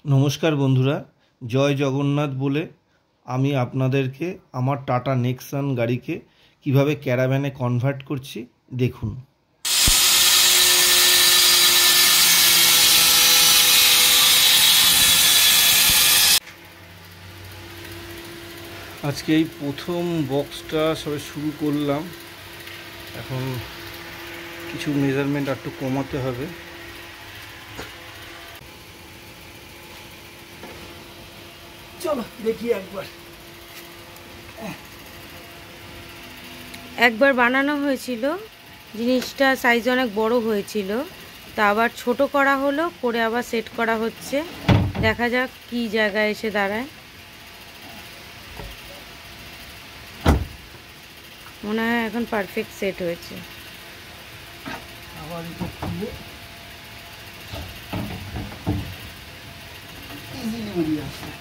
নমস্কার বন্ধুরা, জয় জগন্নাথ বলে আমি আপনাদেরকে আমার টাটা নেক্সন গাড়িকে কিভাবে ক্যারাভ্যানে কনভার্ট করছি দেখুন। আজকে এই প্রথম বক্সটা সবে শুরু করলাম। এখন কিছু মেজারমেন্ট একটু কমাতে হবে। চলো দেখি একবার বানানো হয়েছিল, জিনিসটা সাইজ অনেক বড় হয়েছিল, তা আবার ছোট করা হলো, করে আবার সেট করা হচ্ছে। দেখা যাক কি জায়গায় এসে দাঁড়ায়। মনে হয় এখন পারফেক্ট সেট হয়েছে। আবার এটা খুলে ইজিলি বেরিয়ে আসছে।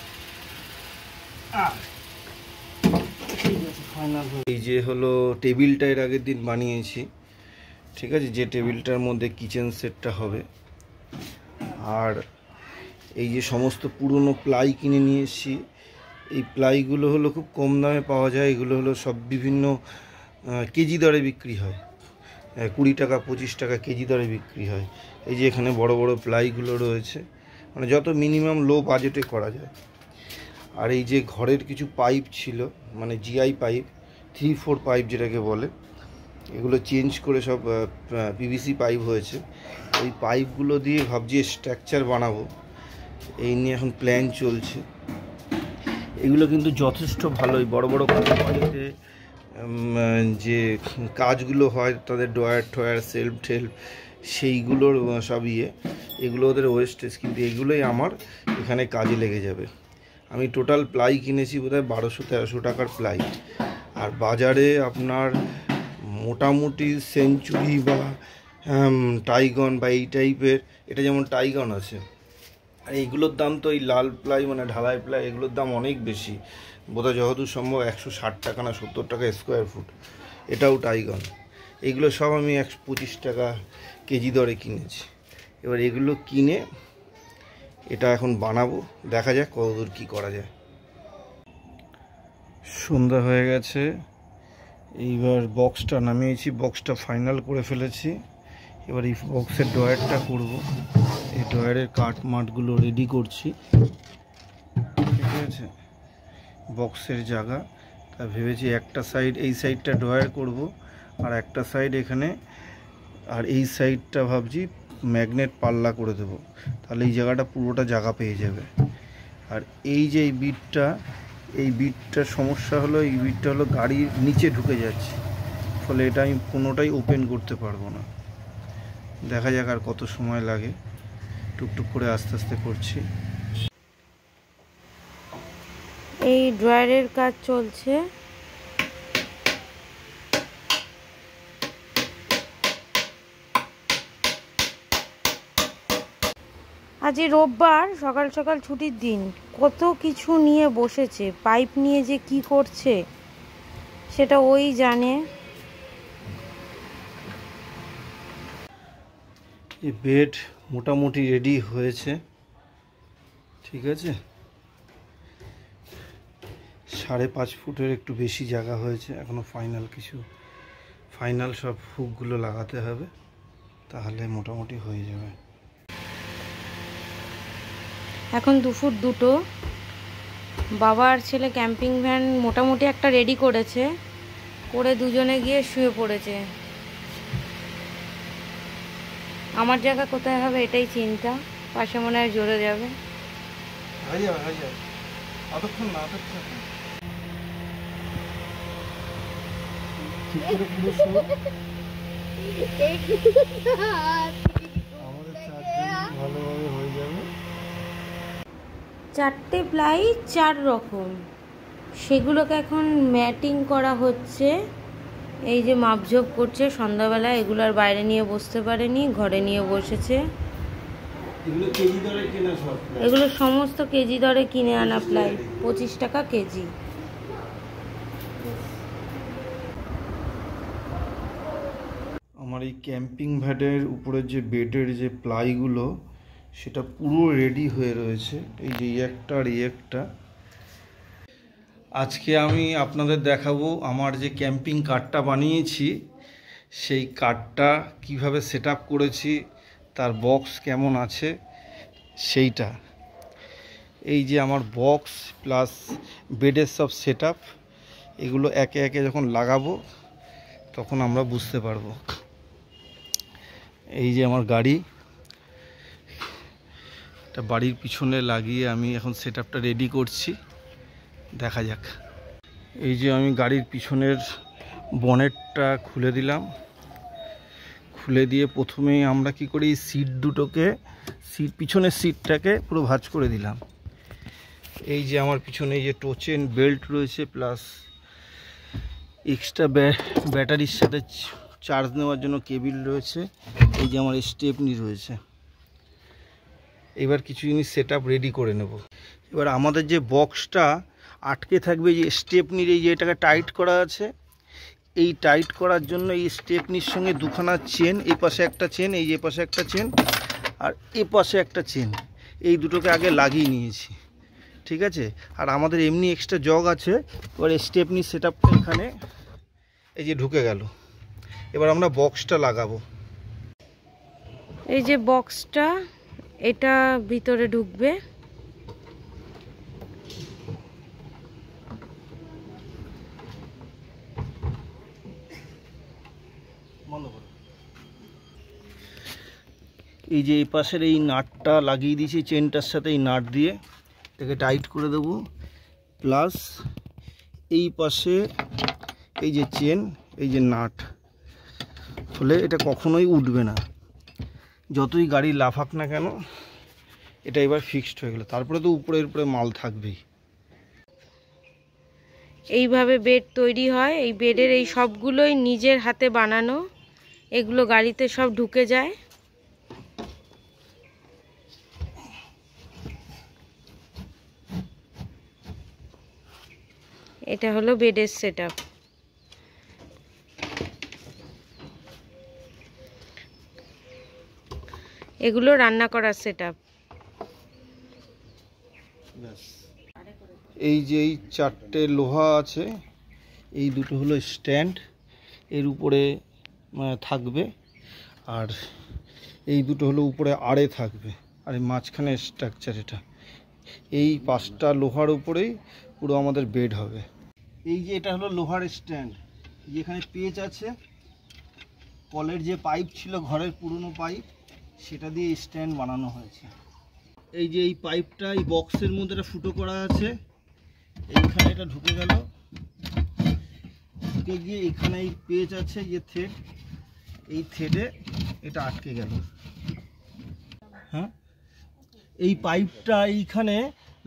এই যে হলো টেবিলটা এর আগের দিন বানিয়েছি, ঠিক আছে, যে টেবিলটার মধ্যে কিচেন সেটটা হবে। আর এই যে সমস্ত পুরনো প্লাই কিনে নিয়ে এসেছি, এই প্লাইগুলো হলো খুব কম দামে পাওয়া যায়। এগুলো হলো সব বিভিন্ন কেজি দরে বিক্রি হয়, 20 টাকা 25 টাকা কেজি দরে বিক্রি হয়। এই যে এখানে বড় বড় প্লাইগুলো রয়েছে, মানে যত মিনিমাম লো বাজেটে করা যায়। আর এই যে ঘরের কিছু পাইপ ছিল, মানে জিআই পাইপ, 3-4 পাইপ যেটাকে বলে, এগুলো চেঞ্জ করে সব পিভিসি পাইপ হয়েছে। এই পাইপগুলো দিয়ে ভাবছি স্ট্রাকচার বানাবো, এই নিয়ে এখন প্ল্যান চলছে। এগুলো কিন্তু যথেষ্ট ভালোই, বড় বড় কোম্পানিতে যে কাজগুলো হয়, তাদের ড্রয়ার টয়ার সেলফ টেলফ, সেইগুলোর সব এগুলো ওদের ওয়েস্টেজ, কিন্তু এগুলোই আমার এখানে কাজে লেগে যাবে। আমি টোটাল প্লাই কিনেছি বোধহয় 1200-1300 টাকার প্লাই। আর বাজারে আপনার মোটামুটি সেঞ্চুরি বা টাইগন বা এই টাইপের, এটা যেমন টাইগন আছে, আর এইগুলোর দাম তো, এই লাল প্লাই মানে ঢালাই প্লাই, এগুলোর দাম অনেক বেশি, বোধহয় যতদূর সম্ভব 160 টাকা না 70 টাকা স্কোয়ার ফুট। এটাও টাইগন। এগুলো সব আমি 125 টাকা কেজি দরে কিনেছি। এবার এগুলো কিনে এটা এখন বানাবো, দেখা যাক কতদূর কী করা যায়। সন্ধ্যা হয়ে গেছে, এইবার বক্সটা নামিয়েছি, বক্সটা ফাইনাল করে ফেলেছি। এবার এই বক্সের ড্রয়ারটা করব, এই ড্রয়ারের কাঠ মাঠগুলো রেডি করছি, ঠিক আছে, বক্সের জায়গা। তা ভেবেছি একটা সাইড, এই সাইডটা ড্রয়ার করব, আর একটা সাইড এখানে, আর এই সাইডটা ভাবছি ম্যাগনেট পাল্লা করে দেবো, তাহলে এই জায়গাটা পুরোটা জায়গা পেয়ে যাবে। আর এই যে এই বিটটার সমস্যা হলো, এই বিটটা হলো গাড়ির নিচে ঢুকে যাচ্ছে, ফলে এটা আমি কোনোটাই ওপেন করতে পারবো না। দেখা যাক আর কত সময় লাগে, টুকটুক করে আস্তে আস্তে করছি। এই ড্রয়ারের কাজ চলছে। আজ রোববার, সকাল সকাল ছুটির দিন, কত কিছু নিয়ে বসেছে। পাইপ নিয়ে যে কি করছে সেটা ওই জানে। এই বেড মোটামুটি রেডি হয়েছে, ঠিক আছে, 5.5 ফুটের একটু বেশি জায়গা হয়েছে। এখনো ফাইনাল সব হুকগুলো লাগাতে হবে, তাহলে মোটামুটি হয়ে যাবে। এখন 2 ফুট 2টো। বাবা আর ছেলে ক্যাম্পিং ভ্যান মোটামুটি একটা রেডি করেছে, করে দুজনে গিয়ে শুয়ে পড়েছে। আমার জায়গা কোথায় হবে এটাই চিন্তা, পাশে মনে হয় জোরে যাবে। ভালোভাবে হয়ে যাবে। 4টে প্লাই 4 রকম, সেগুলোকে এখন ম্যাটিং করা হচ্ছে। এই যে মাপঝোপ করছে সন্ধ্যাবেলা, এগুলো আর বাইরে নিয়ে বসতে পারেনি, ঘরে নিয়ে বসেছে। এগুলো সমস্ত কেজি দরে কিনে আনা প্লাই, 25 টাকা কেজি। আমার এই ক্যাম্পিং ভ্যানের উপরের যে বেডের যে প্লাইগুলো, সেটা পুরো রেডি হয়ে রয়েছে। এই যে একটা আর এই একটা। আজকে আমি আপনাদের দেখাবো আমার যে ক্যাম্পিং কার্টটা বানিয়েছি সেই কার্টটা কিভাবে সেট আপ করেছি, তার বক্স কেমন আছে সেইটা। এই যে আমার বক্স প্লাস বেডের সব সেট আপ, এগুলো একে একে যখন লাগাবো তখন আমরা বুঝতে পারবো। এই যে আমার গাড়ি, এটা বাড়ির পিছনে লাগিয়ে আমি এখন সেট আপটা রেডি করছি, দেখা যাক। এই যে আমি গাড়ির পিছনের বনেটটা খুলে দিলাম। খুলে দিয়ে প্রথমেই আমরা কি করি, সিট দুটোকে, পিছনের সিটটাকে পুরো ভাঁজ করে দিলাম। এই যে আমার পিছনে এই যে টোচেন বেল্ট রয়েছে, প্লাস এক্সট্রা ব্যাটারির সাথে চার্জ নেওয়ার জন্য কেবিল রয়েছে। এই যে আমার স্টেপনি রয়েছে। এবার কিছু জিনিস সেট আপ রেডি করে নেব। এবার আমাদের যে বক্সটা আটকে থাকবে, যে স্টেপনির এই যে এটাকে টাইট করা আছে, এই টাইট করার জন্য এই স্টেপনির সঙ্গে দুখানা চেন, এই পাশে একটা চেন, এই যে পাশে একটা চেন, আর এ পাশে একটা চেন, এই দুটোকে আগে লাগিয়ে নিয়েছি, ঠিক আছে। আর আমাদের এমনি এক্সট্রা জগ আছে। এবার স্টেপনি সেট আপটা এখানে এই যে ঢুকে গেল। এবার আমরা বক্সটা লাগাবো। এই যে বক্সটা, এটা ভিতরে ঢুকবে। এই যে এই পাশের এই নাটটা লাগিয়ে দিয়েছি চেনটার সাথে, এই নাট দিয়ে এটাকে টাইট করে দেবো। প্লাস এই পাশে এই যে চেন, এই যে নাট, ফলে এটা কখনোই উঠবে না, যতই গাড়ি লাফাক না কেন। এটা এবার ফিক্সড হয়ে গেল। তারপরে তো উপরের উপরে মাল থাকবেই। এইভাবে বেড তৈরি হয়। এই বেডের এই সবগুলোই নিজের হাতে বানানো, এগুলো গাড়িতে সব ঢুকে যায়। এটা হলো বেডের সেট আপ। এগুলো রান্না করার সেট আপ। এই যে এই চারটে লোহা আছে, এই দুটো হলো স্ট্যান্ড, এর উপরে থাকবে। আর এই দুটো হলো উপরে আড়ে থাকবে। আর এই মাঝখানে স্ট্রাকচার এটা। এই পাঁচটা লোহার উপরেই পুরো আমাদের বেড হবে। এই যে এটা হলো লোহার স্ট্যান্ড, যেখানে পেচ আছে, কলের যে পাইপ ছিল ঘরের পুরনো পাইপ, সেটা দিয়ে স্ট্যান্ড বানানো হয়েছে। এই যে এই পাইপটা এই বক্সের মধ্যে একটা ফুটো করা আছে, এইখানে এটা ঢুকে গেল, ঢুকে গিয়ে এখানে এই পেচ আছে যে থ্রেড, এই থ্রেডে এটা আটকে গেল। হ্যাঁ, এই পাইপটা এইখানে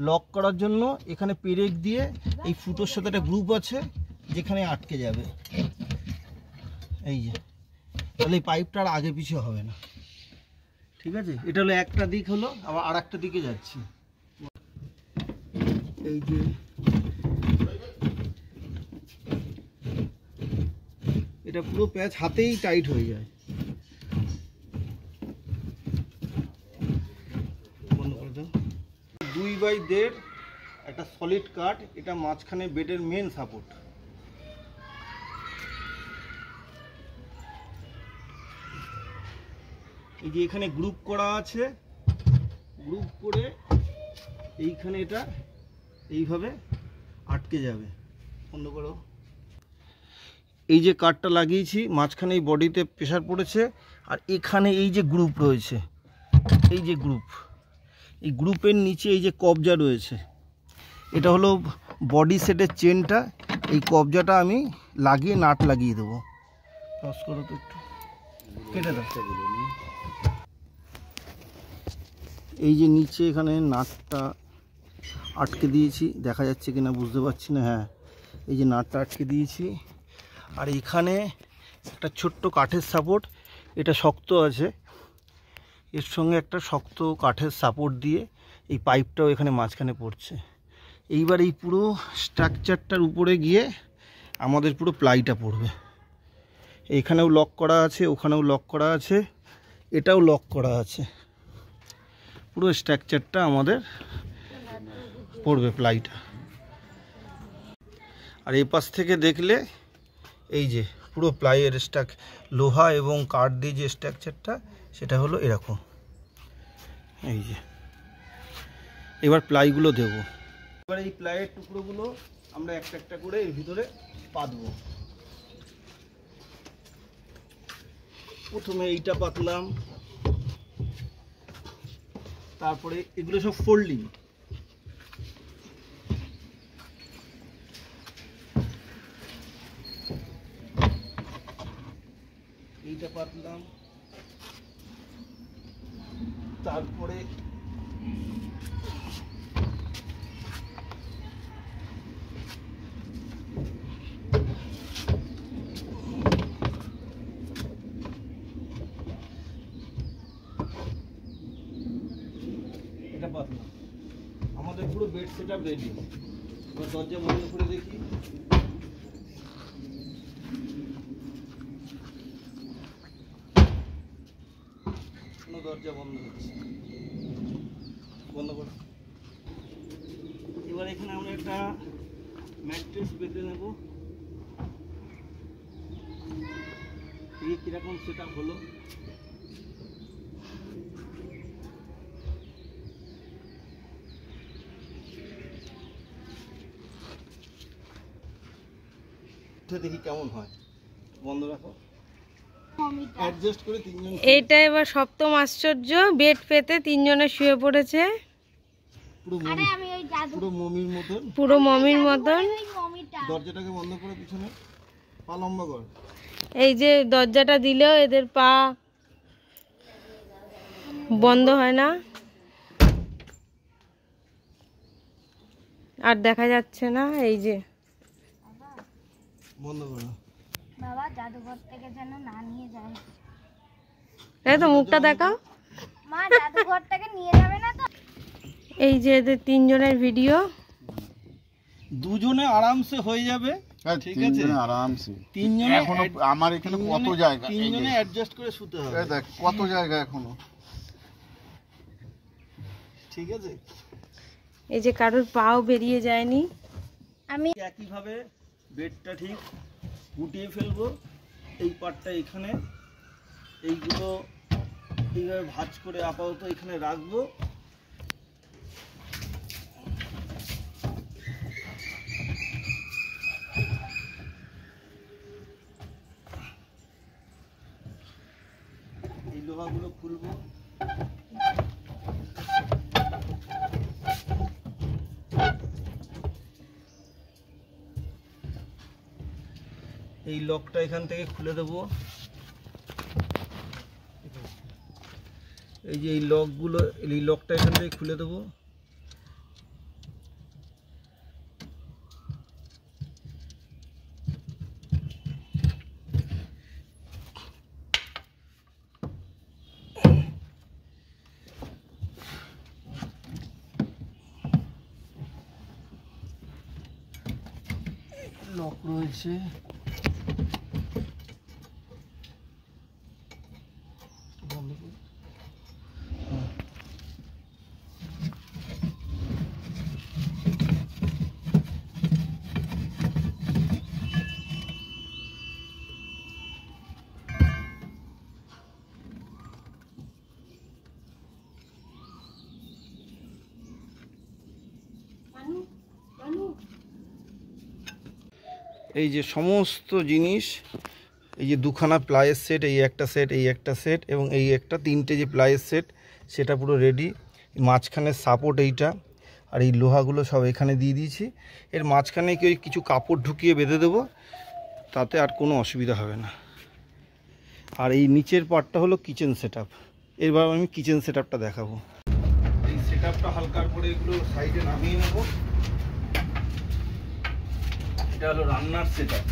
লক করার জন্য এখানে পেরেক দিয়ে এই ফুটোর সাথে একটা গ্রুপ আছে যেখানে আটকে যাবে। এই যে, তাহলে এই পাইপটা আর আগে পিছু হবে না, ঠিক আছে। এটা হলো একটা দিক হলো, আবার আর একটা দিকে যাচ্ছি। এই যে এটা পুরো প্যাচ হাতেই টাইট হয়ে যায়। বন্ধ করে দাও। 2x1.5 একটা সলিড কাঠ, এটা মাঝখানে বেডের মেন সাপোর্ট। এই যে এখানে গ্রুপ করা আছে, গ্রুপ করে এইখানে এটা এইভাবে আটকে যাবে। বন্ধ করো। এই যে কাঠটা লাগিয়েছি, মাঝখানে এই বডিতে প্রেশার পড়েছে, আর এখানে এই যে গ্রুপ রয়েছে, এই যে গ্রুপ, এই গ্রুপের নিচে এই যে কবজা রয়েছে, এটা হলো বডি সেটের চেনটা। এই কবজাটা আমি লাগিয়ে নাট লাগিয়ে দেবো। ক্রস করো তো একটু, কেটে দাও। এই যে নিচে এখানে নাটটা আটকে দিয়েছি, দেখা যাচ্ছে কিনা বুঝতে পারছি না। হ্যাঁ, এই যে নাটটা আটকে দিয়েছি। আর এখানে একটা ছোট্ট কাঠের সাপোর্ট, এটা শক্ত আছে, এর সঙ্গে একটা শক্ত কাঠের সাপোর্ট দিয়ে এই পাইপটাও এখানে মাঝখানে পড়ছে। এইবার এই পুরো স্ট্রাকচারটার উপরে গিয়ে আমাদের পুরো প্লাইটা পড়বে। এখানেও লক করা আছে, ওখানেও লক করা আছে, এটাও লক করা আছে। পুরো স্ট্রাকচারটা আমাদের পড়বে প্লাইটা। আর এই পাশ থেকে দেখলে এই যে পুরো প্লাইয়ের লোহা এবং কাঠ দিয়ে যে স্ট্রাকচারটা সেটা হলো এরকম। এই যে এবার প্লাইগুলো দেব। এবার এই প্লাইয়ের টুকরোগুলো আমরা একটা একটা করে এর ভিতরে পাতবো। প্রথমে এইটা পাতলাম, তারপরে এগুলো সব ফোল্ডিং। এইটা পাতলাম, তারপরে এটা পাতলাম। আমাদের পুরো বেড সেটআপ রেডি। এবার দরজা বন্ধ করে দেখি। দরজা বন্ধ হচ্ছে, বন্ধ করো। এবার এখানে আমরা একটা ম্যাট্রেস পেতে নেব। এই কিরকম সেটআপ হলো। দেখি কেমন হয়, বন্ধ রাখো। অ্যাডজাস্ট করে তিনজন। এইটা এবার সপ্তম আশ্চর্য, বেড পেতে তিনজনে শুয়ে পড়েছে পুরো মমির মতন। পুরো মমির মতন। দরজাটাকে বন্ধ করে পিছনে পা লম্বা কর। এই যে দরজাটা দিলেও এদের পা বন্ধ হয় না, আর দেখা যাচ্ছে না। এই যে বন্ধ করো। বাবা জাদুঘর থেকে যেন না নিয়ে যায়। এই তো মুখটা দেখাও। মা জাদুঘর থেকে নিয়ে যাবে না তো? এই যে এদের তিনজনের ভিডিও। দুজনে আরামসে হয়ে যাবে, ঠিক আছে আরামসে। তিনজনে এখনো আমার এখানে কত জায়গা, তিনজনে অ্যাডজাস্ট করে শুতে হবে। এই দেখ কত জায়গা এখনো, ঠিক আছে। এই যে কারোর পাও বেরিয়ে যায়নি। আমি একইভাবে বেডটা ঠিক গুটিয়ে ফেলবো। এই পাটটা এখানে, এইগুলো এইভাবে ভাঁজ করে আপাতত এখানে রাখবো। এই লোহাগুলো খুলবো। এই লকটা এখান থেকে খুলে দেবো। এই যে এই লকগুলো, এই লকটা এখান থেকে খুলে দেবো। লক রয়েছে। বন্ধ করো। এই যে সমস্ত জিনিস, এই যে দুখানা প্লাইয়ের সেট, এই একটা সেট, এই একটা সেট এবং এই একটা, তিনটে যে প্লাইয়ের সেট সেটা পুরো রেডি। মাঝখানে সাপোর্ট এইটা, আর এই লোহাগুলো সব এখানে দিয়ে দিয়েছি। এর মাঝখানে কি ওই কিছু কাপড় ঢুকিয়ে বেঁধে দেবো, তাতে আর কোনো অসুবিধা হবে না। আর এই নিচের পার্টটা হলো কিচেন সেট আপ। এবার আমি কিচেন সেট আপটা দেখাবো। এই সেট আপটা হালকার করে এগুলো সাইডে নামিয়ে নেব। এটা হলো রান্নার সেট আপ।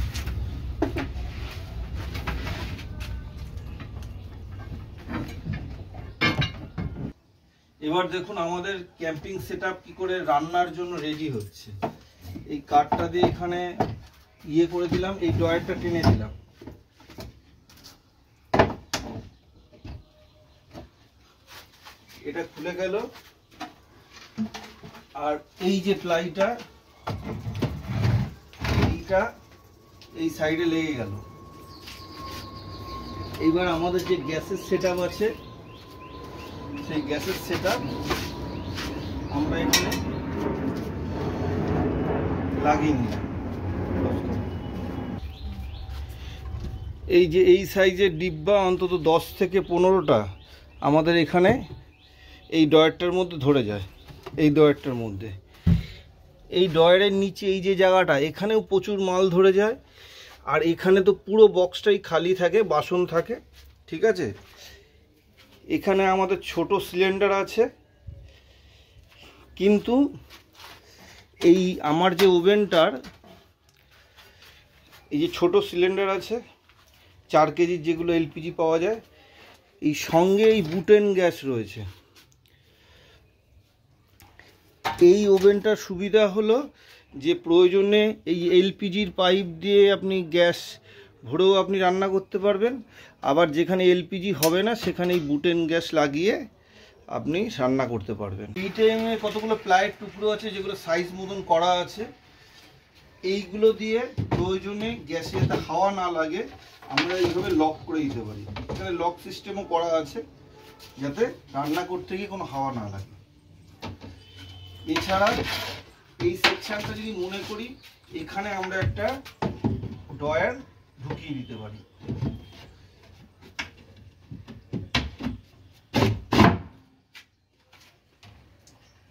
এবার দেখুন আমাদের ক্যাম্পিং সেটআপ কি করে রান্নার জন্য রেডি হচ্ছে। এই কাঠটা দিয়ে এখানে ইয়ে করে দিলাম, এই ড্রয়ারটা টেনে দিলাম। এটা খুলে গেল, আর এই যে প্লাইটা এইটা এই সাইডে লেগে গেল। এইবার আমাদের যে গ্যাসের সেটআপ আছে সেই গ্যাসের সেটআপ আমরা এখানে লাগিয়ে নিলাম। এই যে এই সাইজের ডিব্বা অন্তত 10 থেকে 15টা আমাদের এখানে এই ডয়ারটার মধ্যে ধরে যায়। এই ডয়ারটার মধ্যে, এই ডয়ারের নিচে এই যে জায়গাটা, এখানেও প্রচুর মাল ধরে যায়। আর এখানে তো পুরো বক্সটাই খালি থাকে, বাসন থাকে, ঠিক আছে। এখানে আমাদের ছোট সিলিন্ডার আছে, কিন্তু এই আমার যে ওভেনটার এই যে ছোট সিলিন্ডার আছে 4 কেজির, যেগুলো এলপিজি পাওয়া যায়, এই সঙ্গে এই বুটেন গ্যাস রয়েছে। এই ওভেনটার সুবিধা হলো যে প্রয়োজনে এই এলপিজির পাইপ দিয়ে আপনি গ্যাস ভরেও আপনি রান্না করতে পারবেন, আবার যেখানে এলপিজি হবে না সেখানে এই বুটেন গ্যাস লাগিয়ে আপনি রান্না করতে পারবেন। এই টাইমে কতগুলো প্লাইয়ের টুকরো আছে যেগুলো সাইজ মতন করা আছে, এইগুলো দিয়ে প্রয়োজনে গ্যাসে যাতে হাওয়া না লাগে আমরা এইভাবে লক করে দিতে পারি। এখানে লক সিস্টেমও করা আছে যাতে রান্না করতে গিয়ে কোনো হাওয়া না লাগে। এছাড়া এই সেকশনটা যদি মনে করি, এখানে আমরা একটা ডয়ার ঢুকিয়ে দিতে পারি।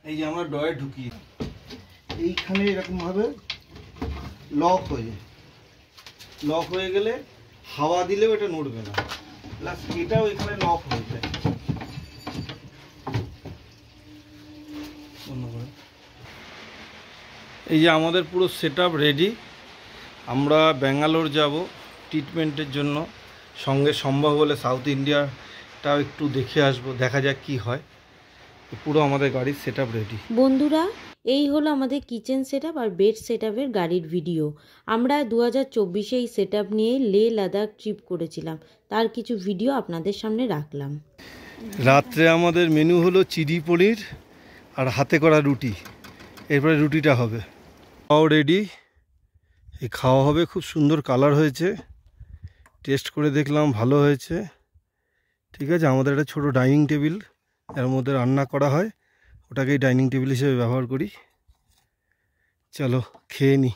এই যে আমরা ডয়ার ঢুকিয়ে এইখানে এরকম ভাবে লক হয়ে গেলে হাওয়া দিলেও এটা নড়বে না, প্লাস এটাও এখানে লক হয়ে যায়। এই যে আমাদের পুরো সেটআপ রেডি। আমরা ব্যাঙ্গালোর যাব ট্রিটমেন্টের জন্য, সঙ্গে সম্ভব হলে সাউথ ইন্ডিয়াটাও একটু দেখে আসবো, দেখা যাক কি হয়। পুরো আমাদের গাড়ির সেটআপ রেডি। বন্ধুরা, এই হলো আমাদের কিচেন সেটআপ আর বেড সেটআপের গাড়ির ভিডিও। আমরা 2024-এ এই সেটআপ নিয়ে লে লাদাখ ট্রিপ করেছিলাম, তার কিছু ভিডিও আপনাদের সামনে রাখলাম। রাত্রে আমাদের মেনু হলো চিলি পনির আর হাতে করা রুটি, এরপরে রুটিটা হবে। খাওয়া রেডি, এই খাওয়া হবে। খুব সুন্দর কালার হয়েছে, টেস্ট করে দেখলাম ভালো হয়েছে। ঠিক আছে, আমাদের একটা ছোটো ডাইনিং টেবিল, এর মধ্যে রান্না করা হয়, ওটাকেই ডাইনিং টেবিল হিসেবে ব্যবহার করি। চলো খেয়ে নিই।